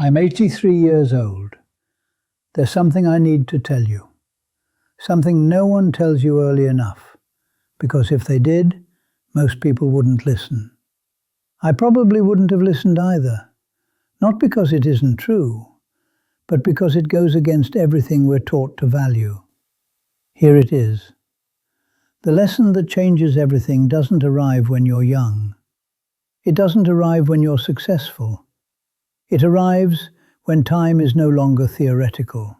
I'm 83 years old. There's something I need to tell you. Something no one tells you early enough, because if they did, most people wouldn't listen. I probably wouldn't have listened either, not because it isn't true, but because it goes against everything we're taught to value. Here it is. The lesson that changes everything doesn't arrive when you're young. It doesn't arrive when you're successful. It arrives when time is no longer theoretical.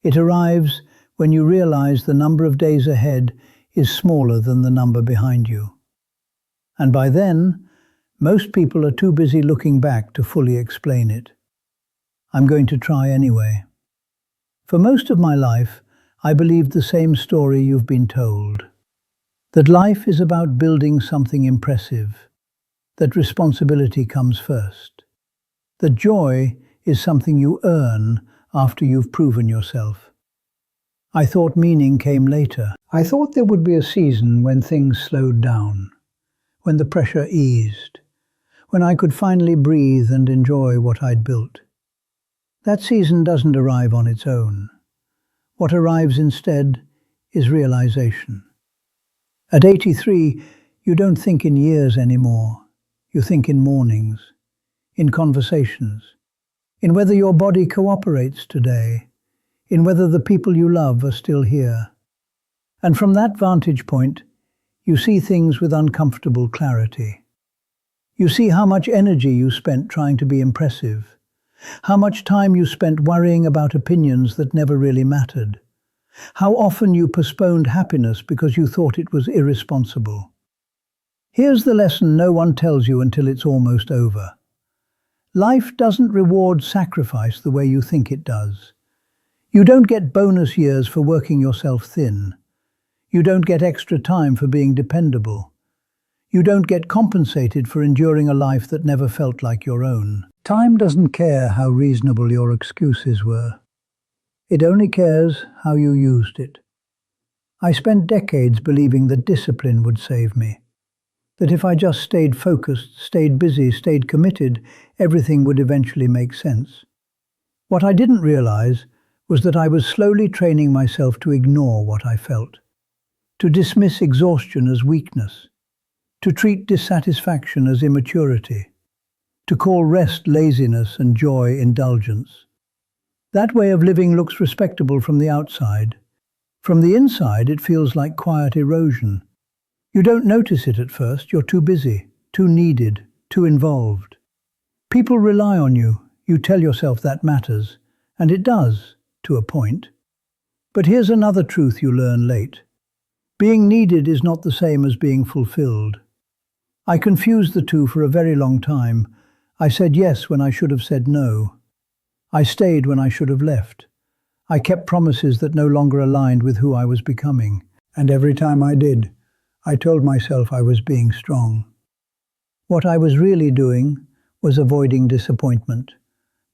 It arrives when you realize the number of days ahead is smaller than the number behind you. And by then, most people are too busy looking back to fully explain it. I'm going to try anyway. For most of my life, I believed the same story you've been told. That life is about building something impressive. That responsibility comes first. That joy is something you earn after you've proven yourself. I thought meaning came later. I thought there would be a season when things slowed down, when the pressure eased, when I could finally breathe and enjoy what I'd built. That season doesn't arrive on its own. What arrives instead is realization. At 83, you don't think in years anymore. You think in mornings, in conversations, in whether your body cooperates today, in whether the people you love are still here. And from that vantage point, you see things with uncomfortable clarity. You see how much energy you spent trying to be impressive, how much time you spent worrying about opinions that never really mattered, how often you postponed happiness because you thought it was irresponsible. Here's the lesson no one tells you until it's almost over. Life doesn't reward sacrifice the way you think it does. You don't get bonus years for working yourself thin. You don't get extra time for being dependable. You don't get compensated for enduring a life that never felt like your own. Time doesn't care how reasonable your excuses were. It only cares how you used it. I spent decades believing that discipline would save me. That if I just stayed focused, stayed busy, stayed committed, everything would eventually make sense. What I didn't realize was that I was slowly training myself to ignore what I felt, to dismiss exhaustion as weakness, to treat dissatisfaction as immaturity, to call rest laziness and joy indulgence. That way of living looks respectable from the outside. From the inside, it feels like quiet erosion. You don't notice it at first. You're too busy, too needed, too involved. People rely on you. You tell yourself that matters, and it does, to a point. But here's another truth you learn late. Being needed is not the same as being fulfilled. I confused the two for a very long time. I said yes when I should have said no. I stayed when I should have left. I kept promises that no longer aligned with who I was becoming. And every time I did, I told myself I was being strong. What I was really doing was avoiding disappointment,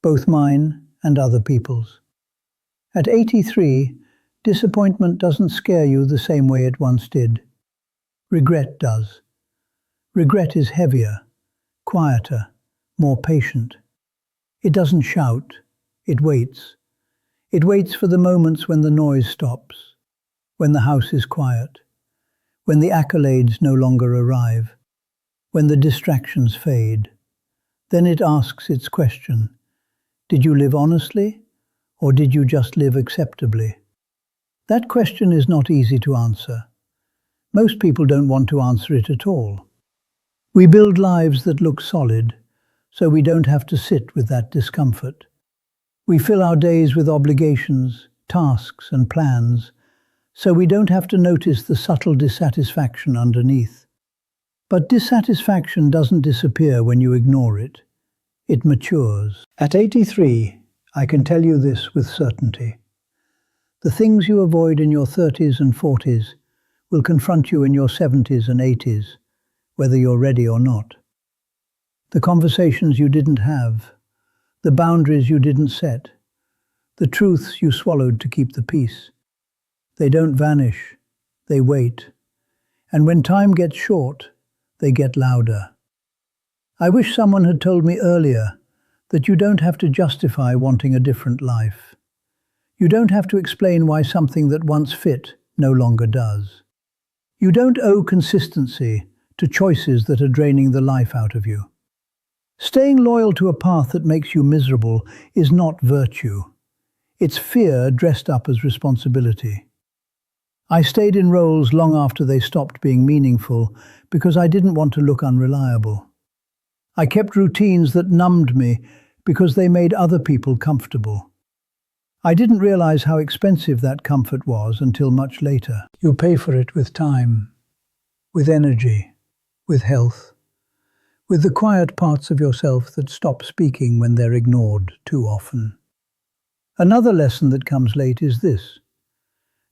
both mine and other people's. At 83, disappointment doesn't scare you the same way it once did. Regret does. Regret is heavier, quieter, more patient. It doesn't shout, it waits. It waits for the moments when the noise stops, when the house is quiet, when the accolades no longer arrive, when the distractions fade. Then it asks its question: did you live honestly, or did you just live acceptably? That question is not easy to answer. Most people don't want to answer it at all. We build lives that look solid, so we don't have to sit with that discomfort. We fill our days with obligations, tasks, and plans, so we don't have to notice the subtle dissatisfaction underneath. But dissatisfaction doesn't disappear when you ignore it. It matures. At 83, I can tell you this with certainty. The things you avoid in your 30s and 40s will confront you in your 70s and 80s, whether you're ready or not. The conversations you didn't have, the boundaries you didn't set, the truths you swallowed to keep the peace. They don't vanish, they wait. And when time gets short, they get louder. I wish someone had told me earlier that you don't have to justify wanting a different life. You don't have to explain why something that once fit no longer does. You don't owe consistency to choices that are draining the life out of you. Staying loyal to a path that makes you miserable is not virtue. It's fear dressed up as responsibility. I stayed in roles long after they stopped being meaningful because I didn't want to look unreliable. I kept routines that numbed me because they made other people comfortable. I didn't realize how expensive that comfort was until much later. You pay for it with time, with energy, with health, with the quiet parts of yourself that stop speaking when they're ignored too often. Another lesson that comes late is this: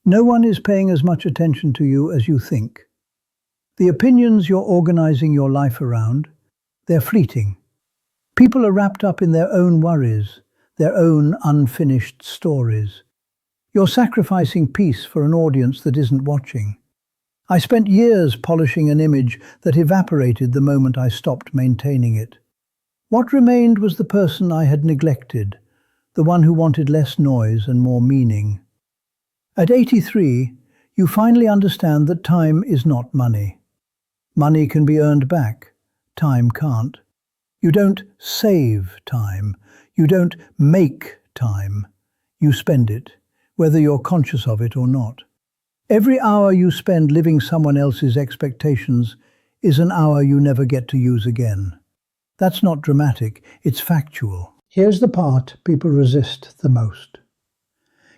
no one is paying as much attention to you as you think. The opinions you're organizing your life around, they're fleeting. People are wrapped up in their own worries, their own unfinished stories. You're sacrificing peace for an audience that isn't watching. I spent years polishing an image that evaporated the moment I stopped maintaining it. What remained was the person I had neglected, the one who wanted less noise and more meaning. At 83, you finally understand that time is not money. Money can be earned back. Time can't. You don't save time. You don't make time. You spend it, whether you're conscious of it or not. Every hour you spend living someone else's expectations is an hour you never get to use again. That's not dramatic, it's factual. Here's the part people resist the most.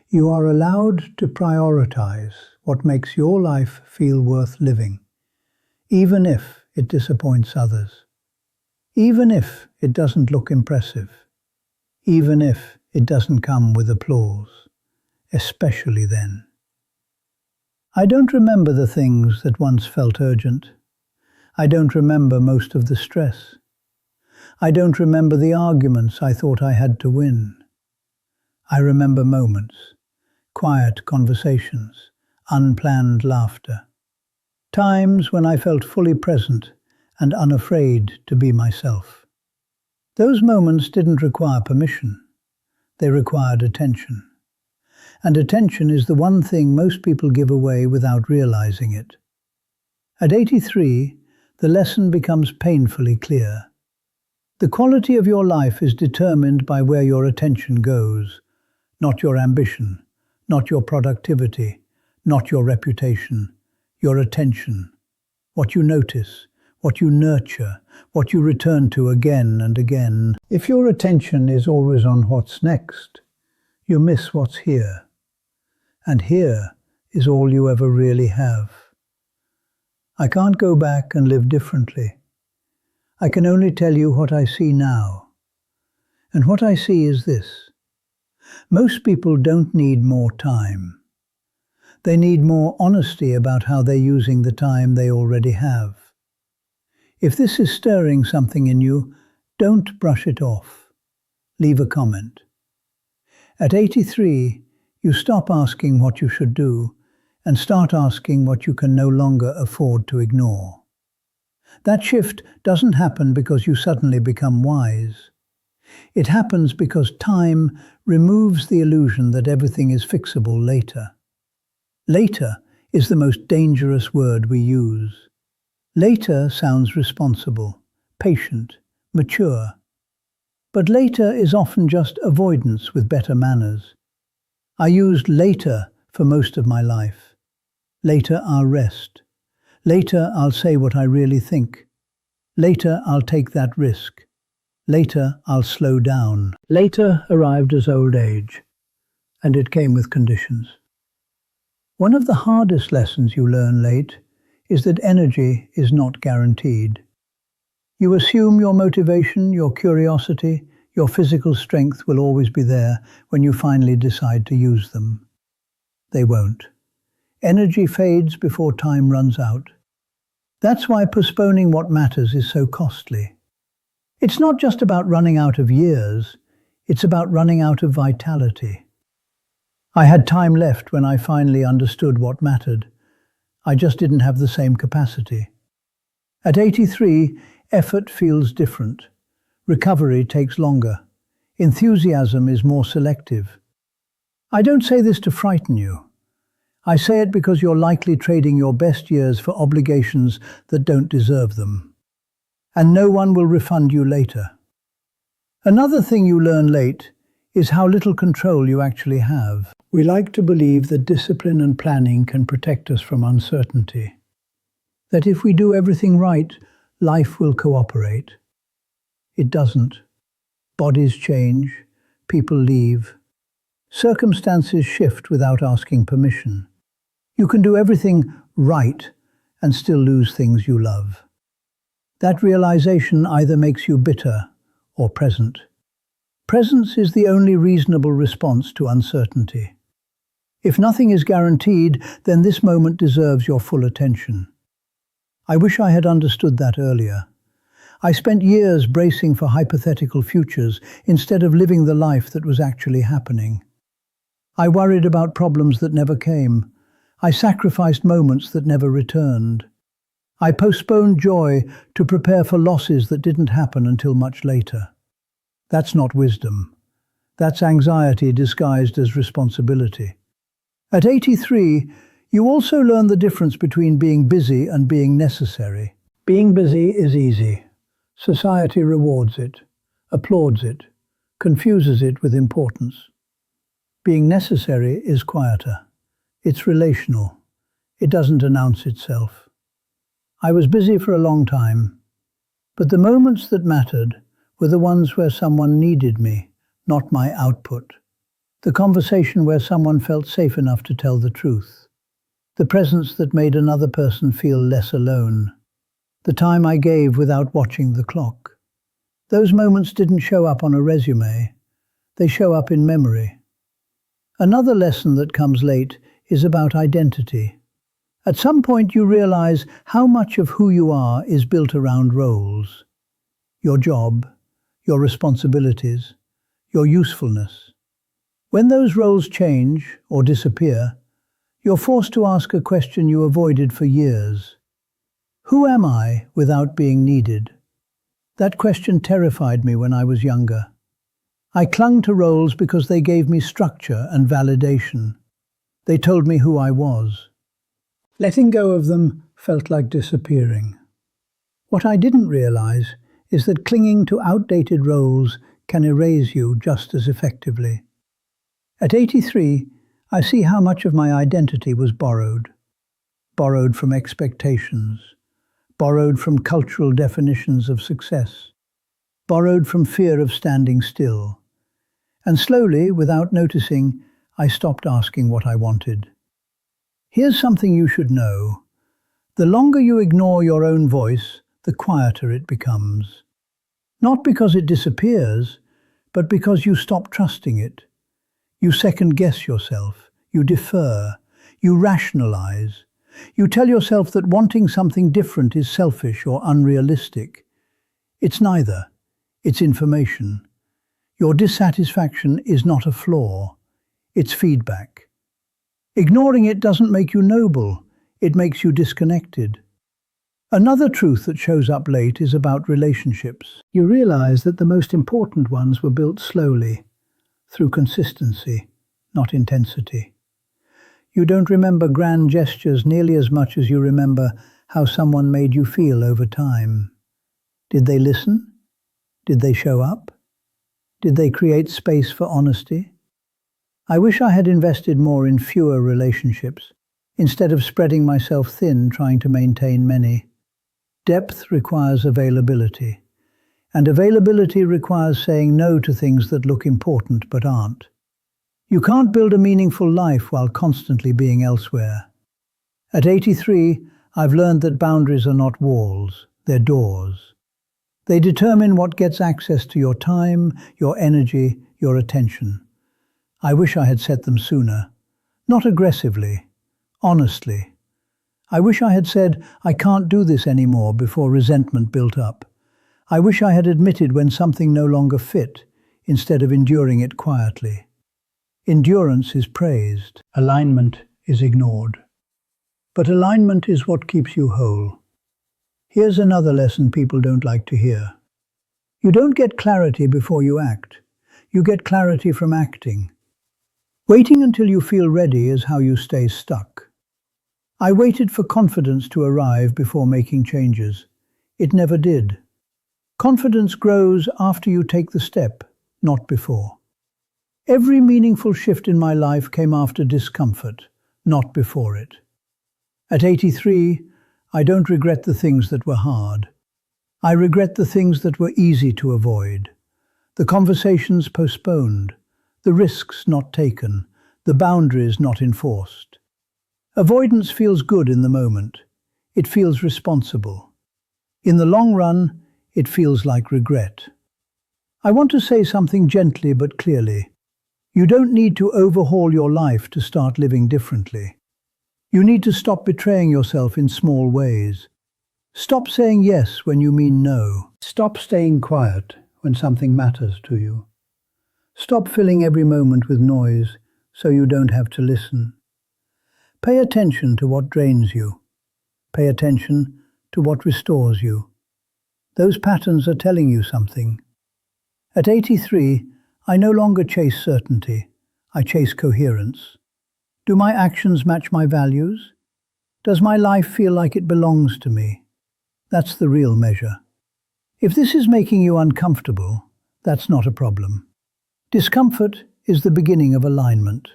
You are allowed to prioritize what makes your life feel worth living, even if it disappoints others, even if it doesn't look impressive, even if it doesn't come with applause, especially then. I don't remember the things that once felt urgent. I don't remember most of the stress. I don't remember the arguments I thought I had to win. I remember moments, quiet conversations, unplanned laughter. Times when I felt fully present and unafraid to be myself. Those moments didn't require permission. They required attention. And attention is the one thing most people give away without realizing it. At 83, the lesson becomes painfully clear. The quality of your life is determined by where your attention goes, not your ambition, not your productivity, not your reputation, your attention. What you notice, what you nurture, what you return to again and again. If your attention is always on what's next, you miss what's here. And here is all you ever really have. I can't go back and live differently. I can only tell you what I see now. And what I see is this: most people don't need more time. They need more honesty about how they're using the time they already have. If this is stirring something in you, don't brush it off. Leave a comment. At 83, you stop asking what you should do and start asking what you can no longer afford to ignore. That shift doesn't happen because you suddenly become wise. It happens because time removes the illusion that everything is fixable later. Later is the most dangerous word we use. Later sounds responsible, patient, mature. But later is often just avoidance with better manners. I used later for most of my life. Later I'll rest. Later I'll say what I really think. Later I'll take that risk. Later I'll slow down. Later arrived as old age, and it came with conditions. One of the hardest lessons you learn late is that energy is not guaranteed. You assume your motivation, your curiosity, your physical strength will always be there when you finally decide to use them. They won't. Energy fades before time runs out. That's why postponing what matters is so costly. It's not just about running out of years, it's about running out of vitality. I had time left when I finally understood what mattered. I just didn't have the same capacity. At 83, effort feels different. Recovery takes longer. Enthusiasm is more selective. I don't say this to frighten you. I say it because you're likely trading your best years for obligations that don't deserve them. And no one will refund you later. Another thing you learn late is how little control you actually have. We like to believe that discipline and planning can protect us from uncertainty. That if we do everything right, life will cooperate. It doesn't. Bodies change, people leave. Circumstances shift without asking permission. You can do everything right and still lose things you love. That realization either makes you bitter or present. Presence is the only reasonable response to uncertainty. If nothing is guaranteed, then this moment deserves your full attention. I wish I had understood that earlier. I spent years bracing for hypothetical futures instead of living the life that was actually happening. I worried about problems that never came. I sacrificed moments that never returned. I postponed joy to prepare for losses that didn't happen until much later. That's not wisdom. That's anxiety disguised as responsibility. At 83, you also learn the difference between being busy and being necessary. Being busy is easy. Society rewards it, applauds it, confuses it with importance. Being necessary is quieter. It's relational. It doesn't announce itself. I was busy for a long time, but the moments that mattered were the ones where someone needed me, not my output. The conversation where someone felt safe enough to tell the truth. The presence that made another person feel less alone. The time I gave without watching the clock. Those moments didn't show up on a resume. They show up in memory. Another lesson that comes late is about identity. At some point you realize how much of who you are is built around roles. Your job, your responsibilities, your usefulness. When those roles change or disappear, you're forced to ask a question you avoided for years. Who am I without being needed? That question terrified me when I was younger. I clung to roles because they gave me structure and validation. They told me who I was. Letting go of them felt like disappearing. What I didn't realize is that clinging to outdated roles can erase you just as effectively. At 83, I see how much of my identity was borrowed. Borrowed from expectations. Borrowed from cultural definitions of success. Borrowed from fear of standing still. And slowly, without noticing, I stopped asking what I wanted. Here's something you should know. The longer you ignore your own voice, the quieter it becomes. Not because it disappears, but because you stop trusting it. You second-guess yourself. You defer. You rationalize. You tell yourself that wanting something different is selfish or unrealistic. It's neither. It's information. Your dissatisfaction is not a flaw. It's feedback. Ignoring it doesn't make you noble. It makes you disconnected. Another truth that shows up late is about relationships. You realize that the most important ones were built slowly, through consistency, not intensity. You don't remember grand gestures nearly as much as you remember how someone made you feel over time. Did they listen? Did they show up? Did they create space for honesty? I wish I had invested more in fewer relationships, instead of spreading myself thin trying to maintain many. Depth requires availability, and availability requires saying no to things that look important but aren't. You can't build a meaningful life while constantly being elsewhere. At 83, I've learned that boundaries are not walls, they're doors. They determine what gets access to your time, your energy, your attention. I wish I had set them sooner. Not aggressively, honestly. I wish I had said, I can't do this anymore before resentment built up. I wish I had admitted when something no longer fit, instead of enduring it quietly. Endurance is praised. Alignment is ignored. But alignment is what keeps you whole. Here's another lesson people don't like to hear. You don't get clarity before you act. You get clarity from acting. Waiting until you feel ready is how you stay stuck. I waited for confidence to arrive before making changes. It never did. Confidence grows after you take the step, not before. Every meaningful shift in my life came after discomfort, not before it. At 83, I don't regret the things that were hard. I regret the things that were easy to avoid. The conversations postponed, the risks not taken, the boundaries not enforced. Avoidance feels good in the moment. It feels responsible. In the long run, it feels like regret. I want to say something gently but clearly. You don't need to overhaul your life to start living differently. You need to stop betraying yourself in small ways. Stop saying yes when you mean no. Stop staying quiet when something matters to you. Stop filling every moment with noise so you don't have to listen. Pay attention to what drains you. Pay attention to what restores you. Those patterns are telling you something. At 83, I no longer chase certainty. I chase coherence. Do my actions match my values? Does my life feel like it belongs to me? That's the real measure. If this is making you uncomfortable, that's not a problem. Discomfort is the beginning of alignment.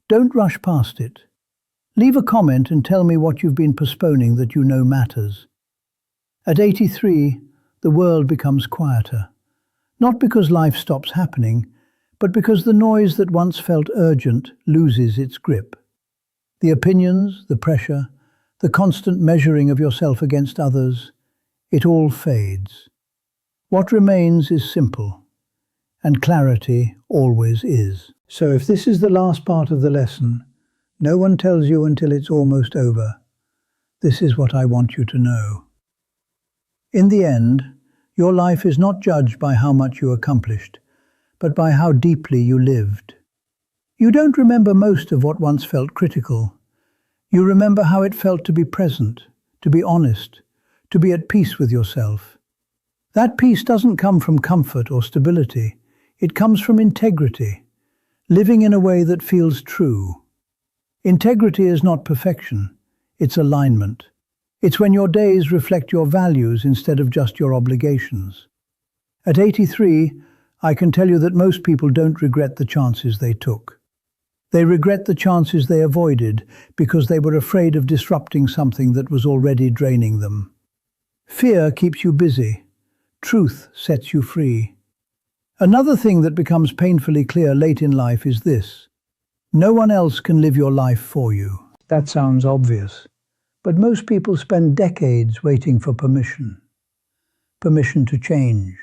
Don't rush past it. Leave a comment and tell me what you've been postponing that you know matters. At 83, the world becomes quieter. Not because life stops happening, but because the noise that once felt urgent loses its grip. The opinions, the pressure, the constant measuring of yourself against others, it all fades. What remains is simple, and clarity always is. So if this is the last part of the lesson, no one tells you until it's almost over. This is what I want you to know. In the end, your life is not judged by how much you accomplished, but by how deeply you lived. You don't remember most of what once felt critical. You remember how it felt to be present, to be honest, to be at peace with yourself. That peace doesn't come from comfort or stability. It comes from integrity, living in a way that feels true. Integrity is not perfection, it's alignment. It's when your days reflect your values instead of just your obligations. At 83, I can tell you that most people don't regret the chances they took. They regret the chances they avoided because they were afraid of disrupting something that was already draining them. Fear keeps you busy. Truth sets you free. Another thing that becomes painfully clear late in life is this: no one else can live your life for you. That sounds obvious, but most people spend decades waiting for permission. Permission to change,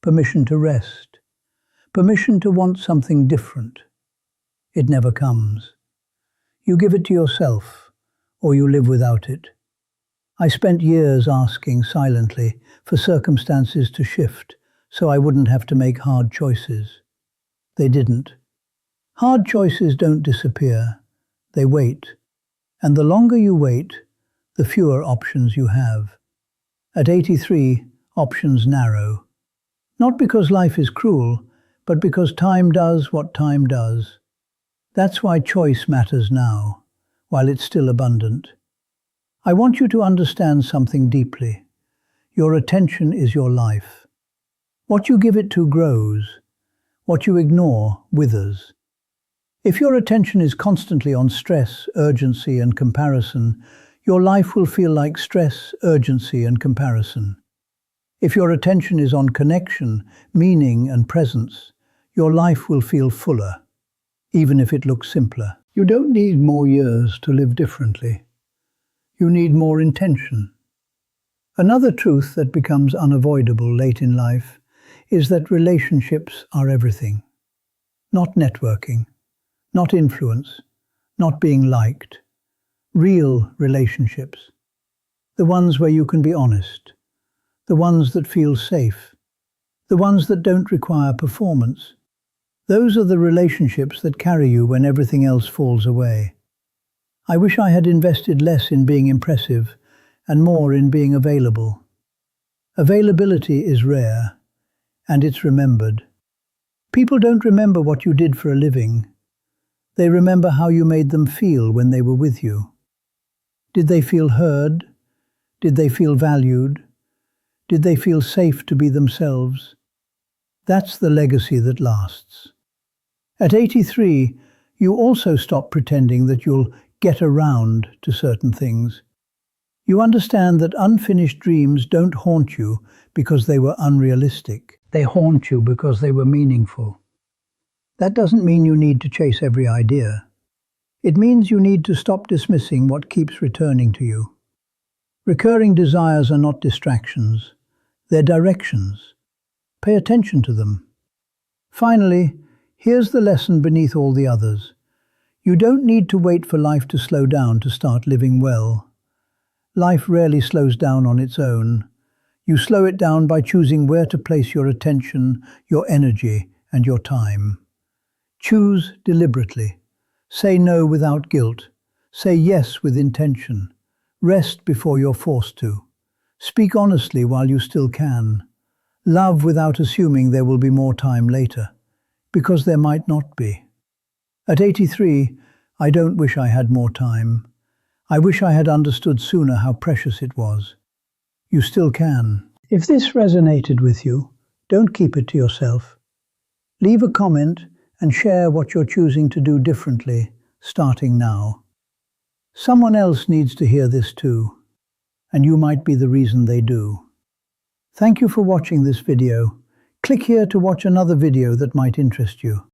permission to rest, permission to want something different. It never comes. You give it to yourself, or you live without it. I spent years asking silently for circumstances to shift so I wouldn't have to make hard choices. They didn't. Hard choices don't disappear. They wait. And the longer you wait, the fewer options you have. At 83, options narrow. Not because life is cruel, but because time does what time does. That's why choice matters now, while it's still abundant. I want you to understand something deeply. Your attention is your life. What you give it to grows. What you ignore withers. If your attention is constantly on stress, urgency, and comparison, your life will feel like stress, urgency, and comparison. If your attention is on connection, meaning, and presence, your life will feel fuller, even if it looks simpler. You don't need more years to live differently. You need more intention. Another truth that becomes unavoidable late in life is that relationships are everything. Not networking, not influence, not being liked. Real relationships. The ones where you can be honest. The ones that feel safe. The ones that don't require performance. Those are the relationships that carry you when everything else falls away. I wish I had invested less in being impressive and more in being available. Availability is rare, and it's remembered. People don't remember what you did for a living. They remember how you made them feel when they were with you. Did they feel heard? Did they feel valued? Did they feel safe to be themselves? That's the legacy that lasts. At 83, you also stop pretending that you'll get around to certain things. You understand that unfinished dreams don't haunt you because they were unrealistic. They haunt you because they were meaningful. That doesn't mean you need to chase every idea. It means you need to stop dismissing what keeps returning to you. Recurring desires are not distractions. They're directions. Pay attention to them. Finally, here's the lesson beneath all the others. You don't need to wait for life to slow down to start living well. Life rarely slows down on its own. You slow it down by choosing where to place your attention, your energy, and your time. Choose deliberately. Say no without guilt. Say yes with intention. Rest before you're forced to. Speak honestly while you still can. Love without assuming there will be more time later, because there might not be. At 83, I don't wish I had more time. I wish I had understood sooner how precious it was. You still can. If this resonated with you, don't keep it to yourself. Leave a comment and share what you're choosing to do differently, starting now. Someone else needs to hear this too, and you might be the reason they do. Thank you for watching this video. Click here to watch another video that might interest you.